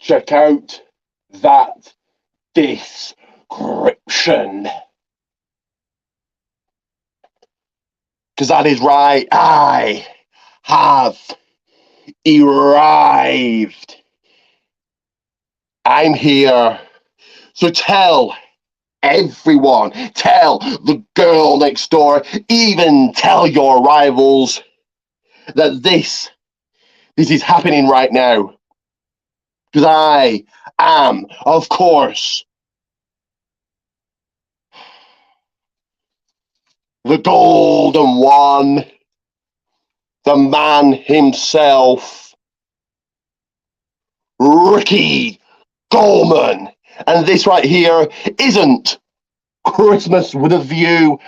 check out that description. Because that is right, I have arrived. I'm here. So tell everyone, tell the girl next door, even tell your rivals that this is happening right now. Because I am, of course, the golden one, the man himself, Ricky Goldman. And this right here isn't Christmas with a View.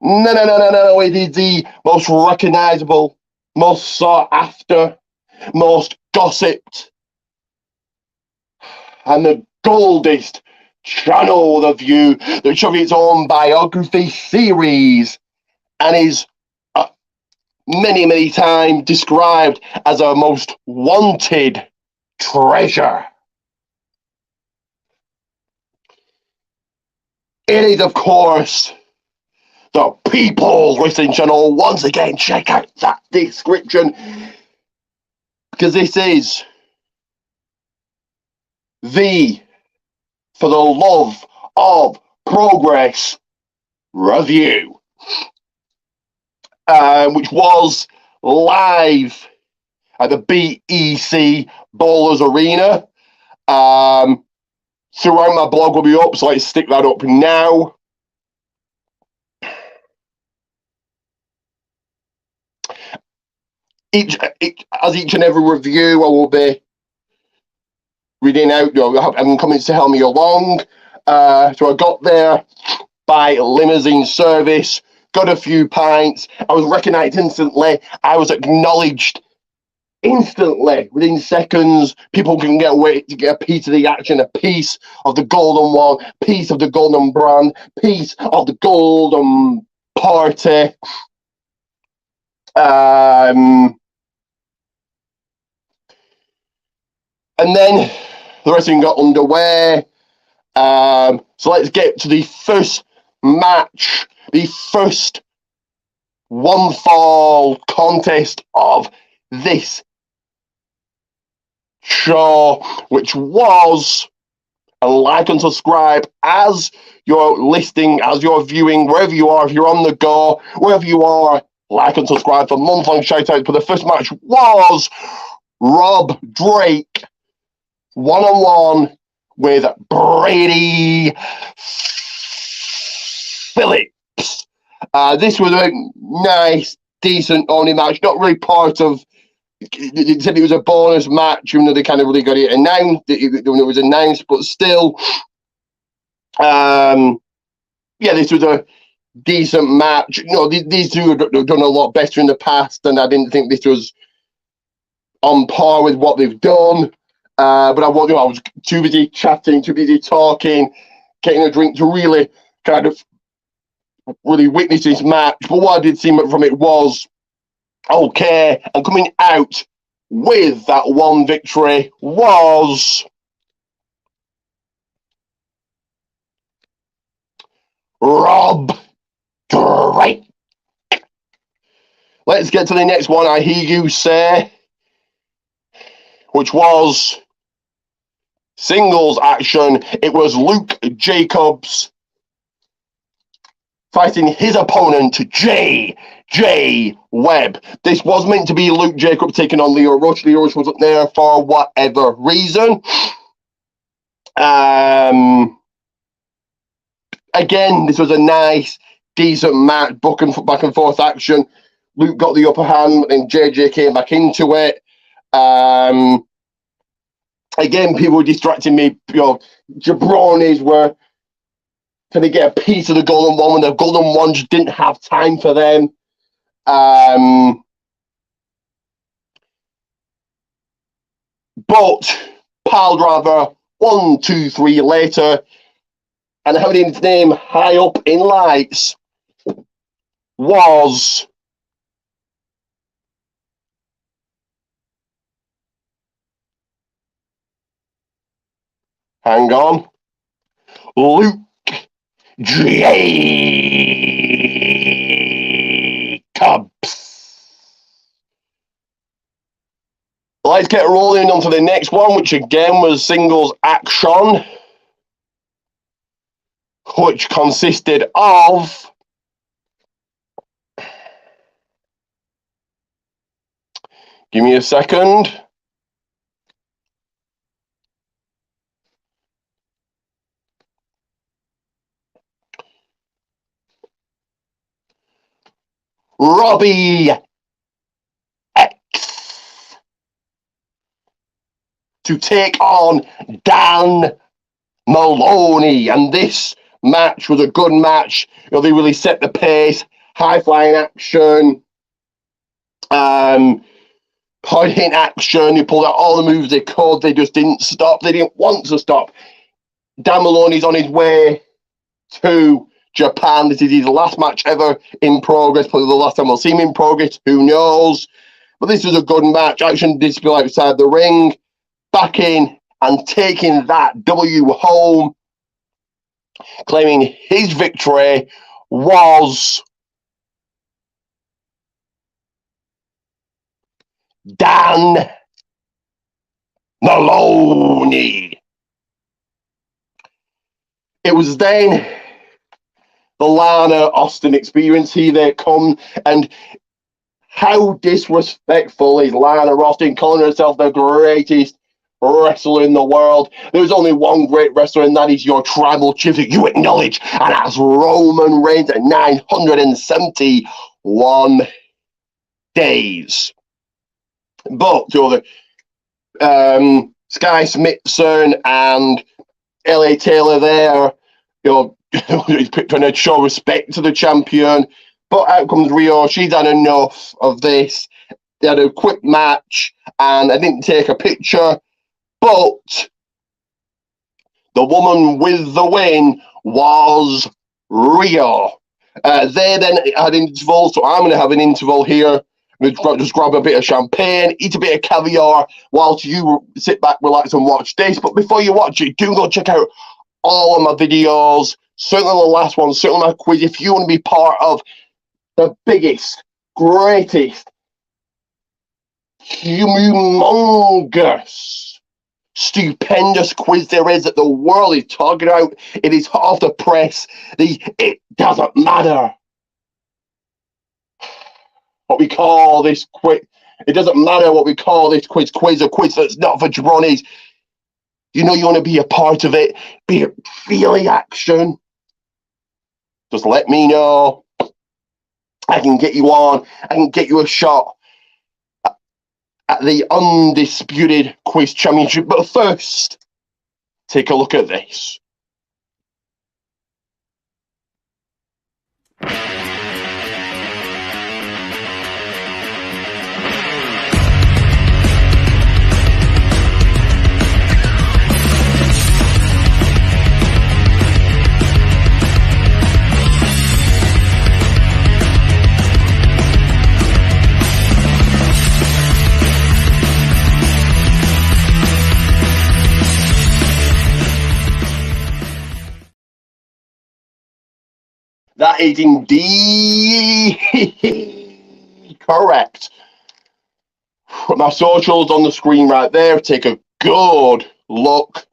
No. It is the most recognizable, most sought after, most gossiped, and the goldest channel, The View, that shows its own biography series and is many times described as a most wanted treasure. It is, of course, the People's Wrestling Channel. Once again, check out that description, because this is the For the Love of Progress review, which was live at the BEC Bowlers Arena. Throughout my blog will be up, so let's stick that up now. Each and every review, I will be reading out, having comments to help me along. So I got there by limousine service, got a few pints. I was recognised instantly. I was acknowledged instantly within seconds. People can get away to get a piece of the action, a piece of the golden one, piece of the golden brand, piece of the golden party. And then the wrestling got underway. So let's get to the first match, the first one fall contest of this show, which was, and like and subscribe as you're listening, as you're viewing, wherever you are, if you're on the go, wherever you are, like and subscribe for month-long shout-outs. But the first match was Rob Drake one-on-one with Brady Phillips. This was a nice, decent only match, not really part of. They said it was a bonus match, even though they kind of really got it announced. It was announced, but still, this was a decent match. You know, these two have done a lot better in the past, and I didn't think this was on par with what they've done. But I was too busy chatting, too busy talking, getting a drink to really kind of really witness this match. But what I did see from it was okay, and coming out with that one victory was Rob Drake. Let's get to the next one, I hear you say, which was singles action. It was Luke Jacobs fighting his opponent, J.J. Webb. This was meant to be Luke Jacobs taking on Leo Rush. Leo Rush wasn't there for whatever reason. Again, this was a nice, decent match, back and forth action. Luke got the upper hand, and JJ came back into it. Again, people were distracting me. You know, jabronis were trying to get a piece of the golden one when the golden one just didn't have time for them. But pile driver 1, 2, 3 later, and having his name high up in lights was Hang on. Luke Jacobs. Let's get rolling on to the next one, which again was singles action, which consisted of give me a second. Robbie X to take on Dan Maloney, and this match was a good match. You know, they really set the pace, high flying action, point action. They pulled out all the moves they could. They just didn't stop. They didn't want to stop. Dan Maloney's on his way to Japan. This is his last match ever in progress. Probably the last time we'll see him in progress. Who knows? But this was a good match. Action display outside the ring. Back in and taking that W home. Claiming his victory was Dan Maloney. It was then the Lana Austin experience. Here they come, and how disrespectful is Lana Austin, calling herself the greatest wrestler in the world. There's only one great wrestler, and that is your tribal chief that you acknowledge, and that's Roman Reigns at 971 days. But to the Sky Smithson and LA Taylor there, you know, he's trying to show respect to the champion. But out comes Rio. She's had enough of this. They had a quick match, and I didn't take a picture. But the woman with the win was Rio. They then had intervals, so I'm going to have an interval here. Just grab a bit of champagne, eat a bit of caviar whilst you sit back, relax, and watch this. But before you watch it, do go check out all of my videos. Certainly the last one, certainly my quiz. If you want to be part of the biggest, greatest, humongous, stupendous quiz there is that the world is talking about, it is hot off the press. It doesn't matter what we call this quiz. It doesn't matter what we call this quiz. A quiz that's not for jabronis. You know you want to be a part of it. Be it feely action. Just let me know. I can get you on. I can get you a shot at the Undisputed Quiz Championship. But first, take a look at this. That is indeed correct. My socials on the screen right there. Take a good look.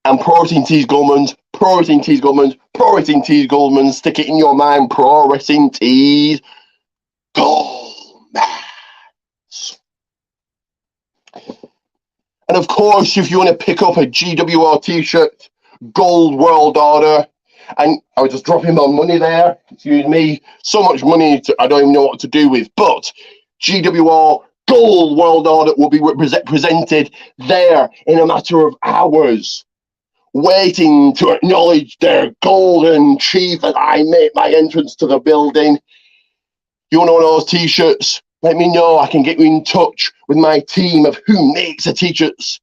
And Protein Tees Goldman's, stick it in your mind. Pro Wrestling Tees Goldman's. And of course, if you want to pick up a GWO t-shirt, Gold World Order, and I was just dropping my money there. Excuse me. So much money I don't even know what to do with. But GWO Gold World Order will be presented there in a matter of hours, waiting to acknowledge their golden chief as I make my entrance to the building. You want one of those t-shirts? Let me know. I can get you in touch with my team of who makes the t-shirts.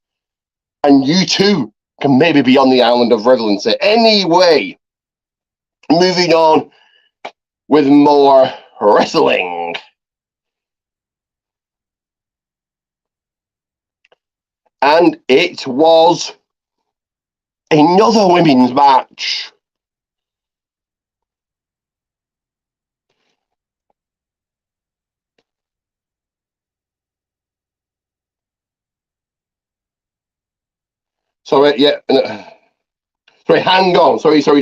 And you too can maybe be on the island of relevancy. Anyway, moving on with more wrestling. And it was another women's match. Sorry, yeah. Sorry, hang on. Sorry. So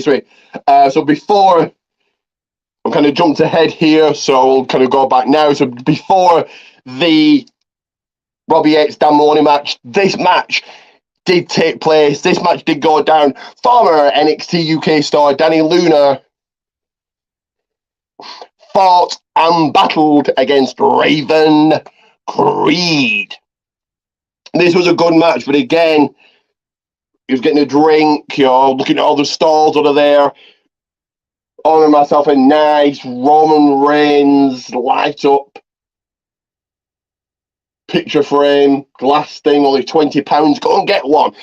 before, I'm kind of jumped ahead here, so I'll kind of go back now. So before the Robbie Yates Dan Maloney match, this match did take place. This match did go down. Former NXT UK star Danny Luna fought and battled against Raven Creed. This was a good match, but again, he was getting a drink, looking at all the stalls that are there, ordering myself a nice Roman Reigns light up picture frame, glass thing, only £20. Go and get one.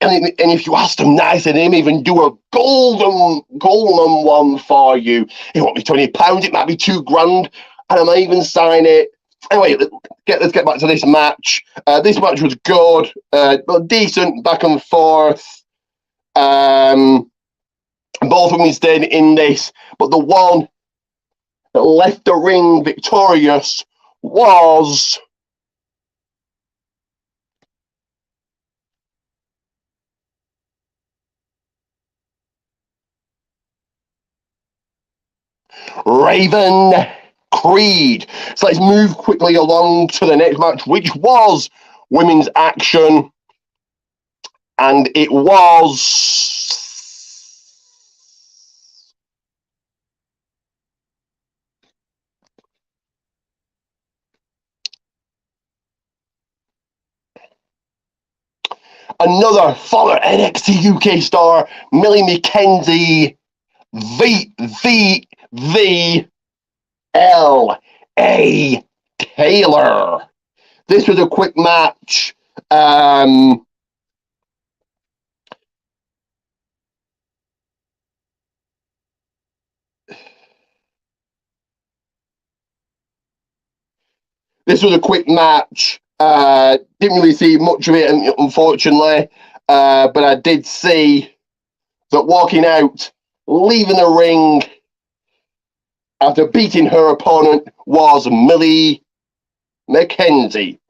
And if you ask them nice, and him even do a golden one for you, it won't be £20. It might be £2,000, and I might even sign it. Anyway, let's get back to this match. This match was good, decent back and forth. Both women stayed in this, but the one that left the ring victorious was Raven Creed. So let's move quickly along to the next match, which was women's action. And it was another former NXT UK star, Millie McKenzie, the L.A. Taylor. This was a quick match. This was a quick match. Didn't really see much of it, unfortunately. But I did see that walking out, leaving the ring after beating her opponent was Millie McKenzie.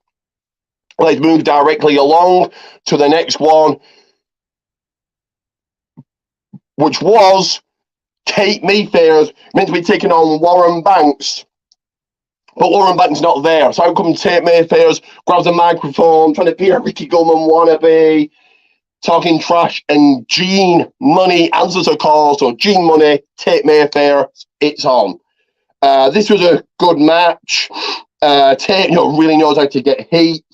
Let's move directly along to the next one, which was Kate Mayfair's meant to be taking on Lauren Banks. But Lauren Banks not there. So out comes Tate Mayfair's, grabs a microphone, trying to be a Ricky Gilman wannabe, talking trash, and Gene Money answers her call. So Gene Money, Tate Mayfair, it's on. This was a good match. Tate really knows how to get heat.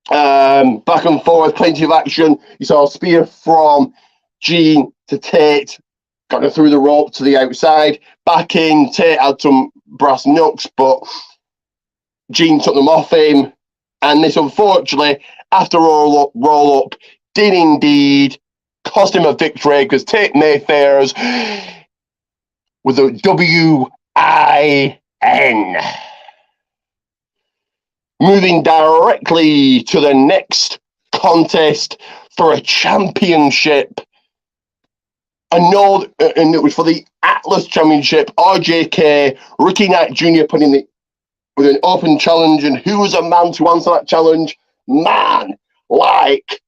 Back and forth, plenty of action. You saw a spear from Gene to Tate, got her through the rope to the outside. Back in, Tate had some brass knucks, but Gene took them off him. And this, unfortunately, after roll up, did indeed cost him a victory because Tate Mayfair's with a W-I-N. Moving directly to the next contest for a championship. And it was for the Atlas Championship. RJK, Ricky Knight Jr. put in with an open challenge. And who was a man to answer that challenge? Man like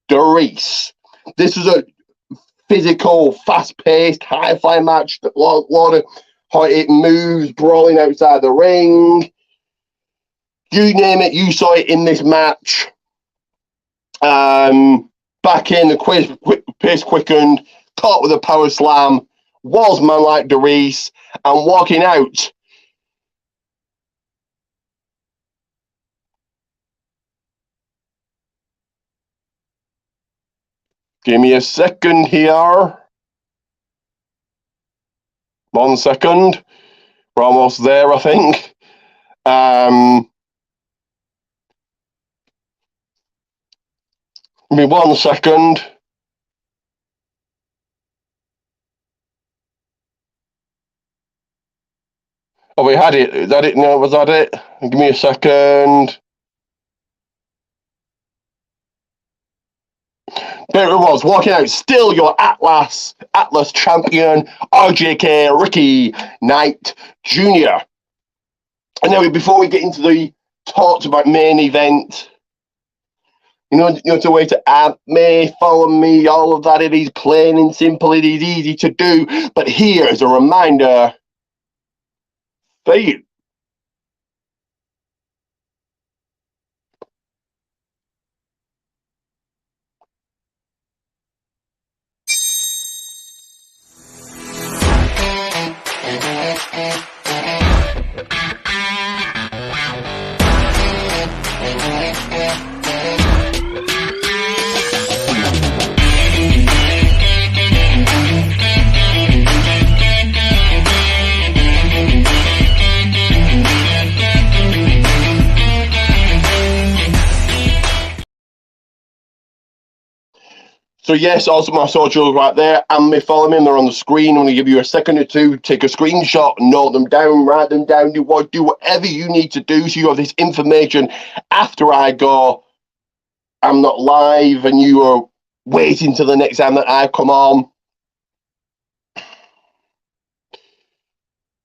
Doris. This was a physical, fast-paced, high-flying match. A lot of hot-hit moves, brawling outside the ring. You name it, you saw it in this match. Back in, the pace quickened, caught with a power slam, was man like Doris, and walking out. Give me a second here. 1 second. We're almost there, I think. Give me 1 second. Oh, we had it. Is that it? No, was that it? Give me a second. There it was, walking out, still your Atlas champion, RJK Ricky Knight Jr. And now, before we get into the talks about main event, you know the way to add me, follow me, all of that. It is plain and simple. It is easy to do. But here is a reminder for you. So yes, also my socials right there, and me follow me, they're on the screen. I'm going to give you a second or two, take a screenshot, note them down, write them down, do whatever you need to do so you have this information after I go. I'm not live and you are waiting till the next time that I come on.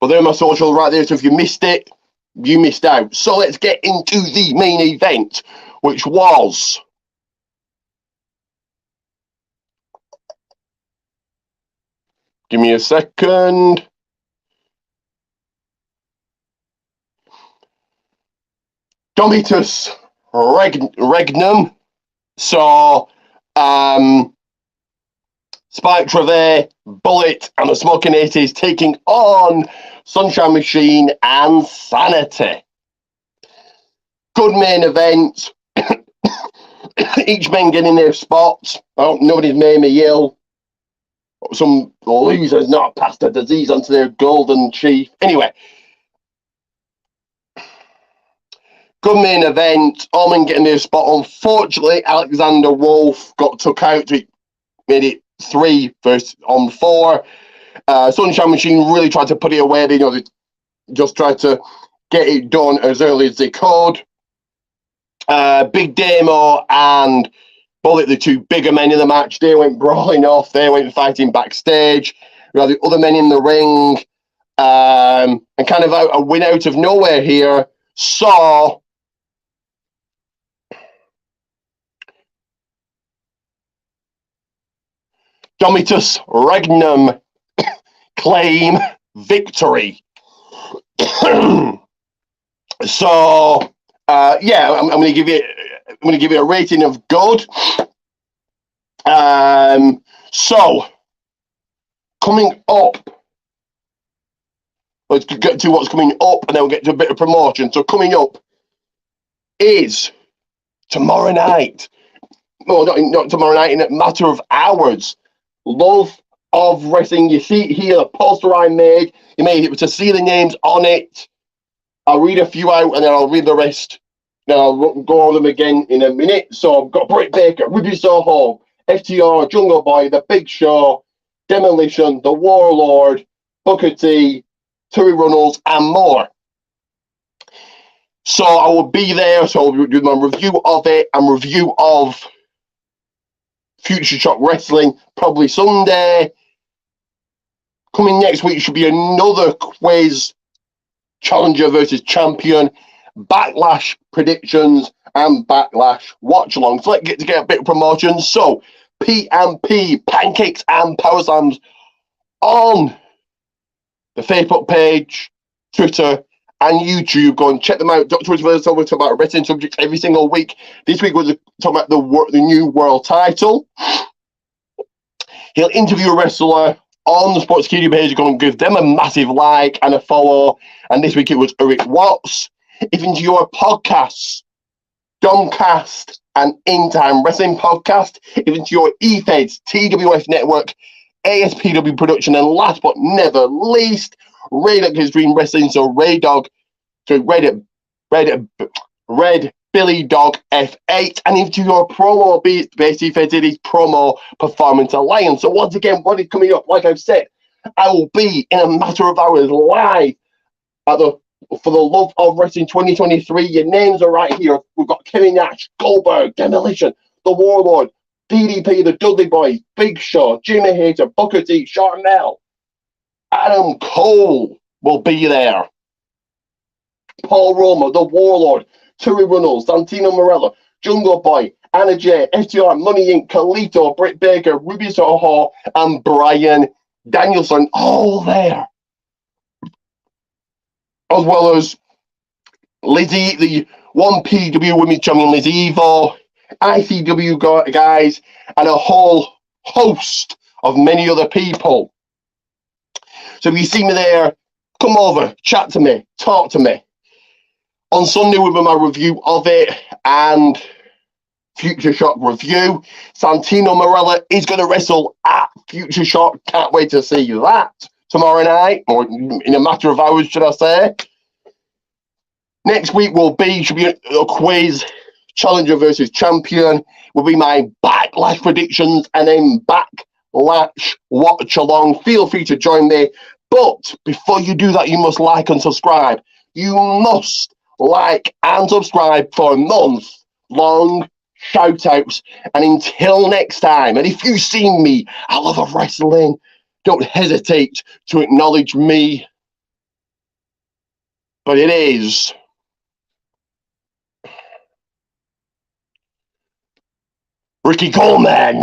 But they're my socials right there, so if you missed it, you missed out. So let's get into the main event, which was... Give me a second. Domitas Regnum. So, Spike Trevor, Bullet, and the Smoking 80s taking on Sunshine Machine and Sanity. Good main event. Each man getting their spots. Oh, nobody's made me ill. Some losers not passed a disease onto their golden chief. Anyway, good main event. All men getting their spot. Unfortunately, Alexander Wolf got took out. He made it 3 versus on 4. Sunshine Machine really tried to put it away. They just tried to get it done as early as they could. Big Damo and Bullet, the two bigger men in the match, they went brawling off. They went fighting backstage. We had the other men in the ring. And kind of a win out of nowhere here saw Domitas Regnum claim victory. So yeah, I'm going to give it a rating of good. So coming up, let's get to what's coming up, and then we'll get to a bit of promotion. So coming up is tomorrow night. No, not tomorrow night. In a matter of hours. Love of Wrestling. You see here, the poster I made. You made it to see the names on it. I'll read a few out, and then I'll read the rest. Then I'll go over them again in a minute. So I've got Britt Baker, Ruby Soho, FTR, Jungle Boy, The Big Show, Demolition, The Warlord, Booker T, Terry Runnels, and more. So I will be there. So I'll do my review of it and review of Future Shock Wrestling, probably Sunday. Coming next week should be another quiz, Challenger versus Champion, Backlash predictions, and Backlash watch-alongs. So let's get a bit of promotion. So, P&P, Pancakes and Power Slams on the Facebook page, Twitter, and YouTube. Go and check them out. Dr. Isabel talking about wrestling subjects every single week. This week we're talking about the new world title. He'll interview a wrestler on the Sports Security page. Go and give them a massive like and a follow. And this week it was Eric Watts. If into your podcasts, DOMCAST and In Time Wrestling Podcast, if into your eFeds, TWF Network, ASPW Production, and last but never least, Ray Dog His Dream Wrestling, so Red Billy Dog F8, and into your promo based eFeds, it is Promo Performance Alliance. So once again, what is coming up? Like I've said, I will be in a matter of hours live at the For the Love of Wrestling 2023. Your names are right here. We've got Kevin Nash, Goldberg, Demolition, The Warlord, DDP, the Dudley Boys, Big Show, Jimmy Hayter, Booker T, Charnel, Adam Cole will be there. Paul Roma, the Warlord, Turi Runnels, Santino Morello, Jungle Boy, Anna J, FTR, Money Inc., Kalito, Britt Baker, Ruby Soho, and Brian Danielson, all there. As well as Lizzie, the 1PW Women's Champion Lizzie Evo, ICW guys, and a whole host of many other people. So if you see me there, come over, chat to me, talk to me. On Sunday will be my review of it and Future Shock review. Santino Marella is going to wrestle at Future Shock. Can't wait to see that tomorrow night, or in a matter of hours, should I say. Next week should be a quiz, challenger versus champion, will be my backlash predictions, and then backlash watch along. Feel free to join me. But before you do that, you must like and subscribe. You must like and subscribe for month-long shout-outs. And until next time, and if you've seen me, I love wrestling, don't hesitate to acknowledge me. But it is Ricky Coleman.